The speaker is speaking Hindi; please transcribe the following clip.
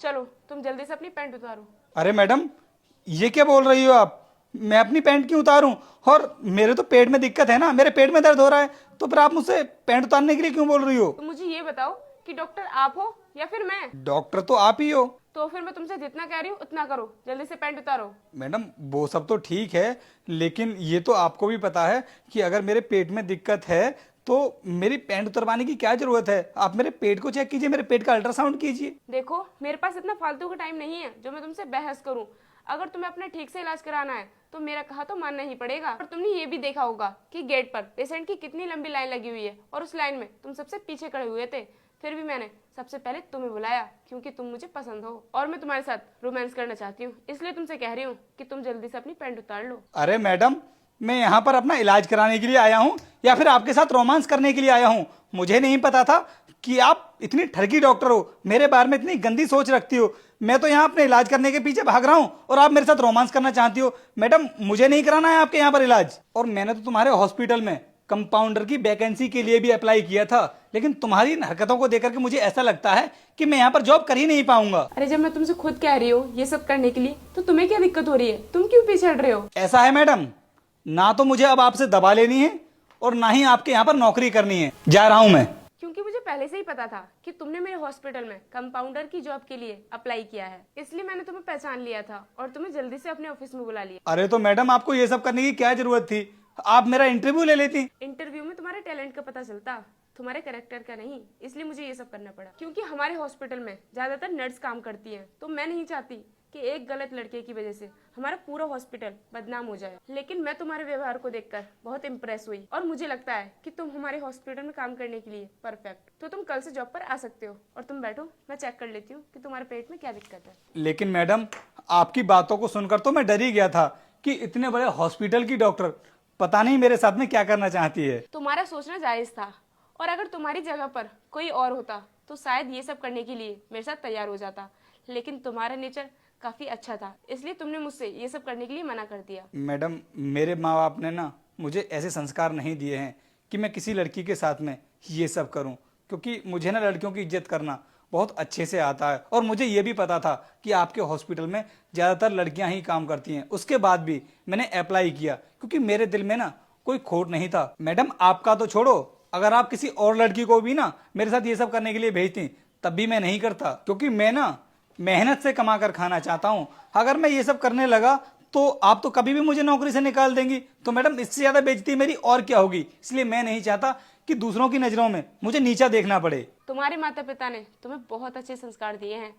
चलो तुम जल्दी से अपनी पैंट उतारो। अरे मैडम, ये क्या बोल रही हो आप? मैं अपनी पैंट क्यों उतारूं? और मेरे तो पेट में दिक्कत है ना, मेरे पेट में दर्द हो रहा है, तो फिर आप मुझसे पैंट उतारने के लिए क्यों बोल रही हो? तो मुझे ये बताओ कि डॉक्टर आप हो या फिर मैं? डॉक्टर तो आप ही हो। तो फिर मैं तुमसे जितना कह रही हूँ उतना करो, जल्दी से पैंट उतारो। मैडम वो सब तो ठीक है, लेकिन ये तो आपको भी पता है कि अगर मेरे पेट में दिक्कत है तो मेरी पैंट उतरवाने की क्या जरूरत है? आप मेरे पेट को चेक कीजिए, मेरे पेट का अल्ट्रासाउंड कीजिए। देखो मेरे पास इतना फालतू का टाइम नहीं है जो मैं तुमसे बहस करूं। अगर तुम्हें अपना ठीक से इलाज कराना है तो मेरा कहा तो मानना ही पड़ेगा। और तुमने ये भी देखा होगा कि गेट पर पेशेंट की कितनी लंबी लाइन लगी हुई है और उस लाइन में तुम सबसे पीछे खड़े हुए थे। फिर भी मैंने सबसे पहले तुम्हें बुलाया क्योंकि तुम मुझे पसंद हो और मैं तुम्हारे साथ रोमांस करना चाहती हूँ। इसलिए तुमसे कह रही हूँ कि तुम जल्दी से अपनी पैंट उतार लो। अरे मैडम, मैं यहाँ पर अपना इलाज कराने के लिए आया हूँ या फिर आपके साथ रोमांस करने के लिए आया हूँ? मुझे नहीं पता था कि आप इतनी ठरकी डॉक्टर हो, मेरे बारे में इतनी गंदी सोच रखती हो। मैं तो यहाँ अपने इलाज करने के पीछे भाग रहा हूँ और आप मेरे साथ रोमांस करना चाहती हो। मैडम मुझे नहीं कराना है आपके यहाँ पर इलाज। और मैंने तो तुम्हारे हॉस्पिटल में कंपाउंडर की वैकेंसी के लिए भी अप्लाई किया था, लेकिन तुम्हारी इन हरकतों को देखकर के मुझे ऐसा लगता है कि मैं यहाँ पर जॉब कर ही नहीं पाऊंगा। अरे जब मैं तुमसे खुद कह रही हूँ ये सब करने के लिए तो तुम्हें क्या दिक्कत हो रही है? तुम क्यों पीछे हट रहे हो? ऐसा है मैडम, ना तो मुझे अब आपसे दबा लेनी है और ना ही आपके यहाँ पर नौकरी करनी है। जा रहा हूँ मैं। क्योंकि मुझे पहले से ही पता था कि तुमने मेरे हॉस्पिटल में कंपाउंडर की जॉब के लिए अप्लाई किया है, इसलिए मैंने तुम्हें पहचान लिया था और तुम्हें जल्दी से अपने ऑफिस में बुला लिया। अरे तो मैडम, आपको ये सब करने की क्या जरूरत थी? आप मेरा इंटरव्यू ले लेती। इंटरव्यू में तुम्हारे टैलेंट का पता चलता, तुम्हारे कैरेक्टर का नहीं। इसलिए मुझे ये सब करना पड़ा क्योंकि हमारे हॉस्पिटल में ज्यादातर नर्स काम करती हैं, तो मैं नहीं चाहती कि एक गलत लड़के की वजह से हमारा पूरा हॉस्पिटल बदनाम हो जाए। लेकिन मैं तुम्हारे व्यवहार को देखकर बहुत इम्प्रेस हुई और मुझे लगता है कि तुम हमारे हॉस्पिटल में काम करने के लिए परफेक्ट। तो तुम कल से जॉब पर आ सकते हो और तुम बैठो, मैं चेक कर लेती हूँ कि तुम्हारे पेट में क्या दिक्कत है। लेकिन मैडम, आपकी बातों को सुनकर तो मैं डर ही गया था कि इतने बड़े हॉस्पिटल की डॉक्टर पता नहीं मेरे साथ में क्या करना चाहती है। तुम्हारा सोचना जायज था और अगर तुम्हारी जगह पर कोई और होता तो शायद ये सब करने के लिए मेरे साथ तैयार हो जाता, लेकिन तुम्हारा नेचर काफी अच्छा था, इसलिए तुमने मुझसे ये सब करने के लिए मना कर दिया। मैडम, मेरे माँ बाप ने ना मुझे ऐसे संस्कार नहीं दिए हैं कि मैं किसी लड़की के साथ में ये सब करूं, क्योंकि मुझे ना लड़कियों की इज्जत करना बहुत अच्छे से आता है। और मुझे ये भी पता था कि आपके हॉस्पिटल में ज़्यादातर लड़कियां ही काम करती हैं। उसके बाद भी मैंने अप्लाई किया क्योंकि मेरे दिल में ना कोई खोट नहीं था। मैडम आपका तो छोड़ो, अगर आप किसी और लड़की को भी ना मेरे साथ ये सब करने के लिए भेजती तब भी मैं नहीं करता, क्योंकि मैं ना मेहनत से कमा कर खाना चाहता हूं। अगर मैं ये सब करने लगा तो आप तो कभी भी मुझे नौकरी से निकाल देंगी, तो मैडम इससे ज्यादा बेइज्जती मेरी और क्या होगी। इसलिए मैं नहीं चाहता कि दूसरों की नजरों में मुझे नीचा देखना पड़े। तुम्हारे माता पिता ने तुम्हें बहुत अच्छे संस्कार दिए हैं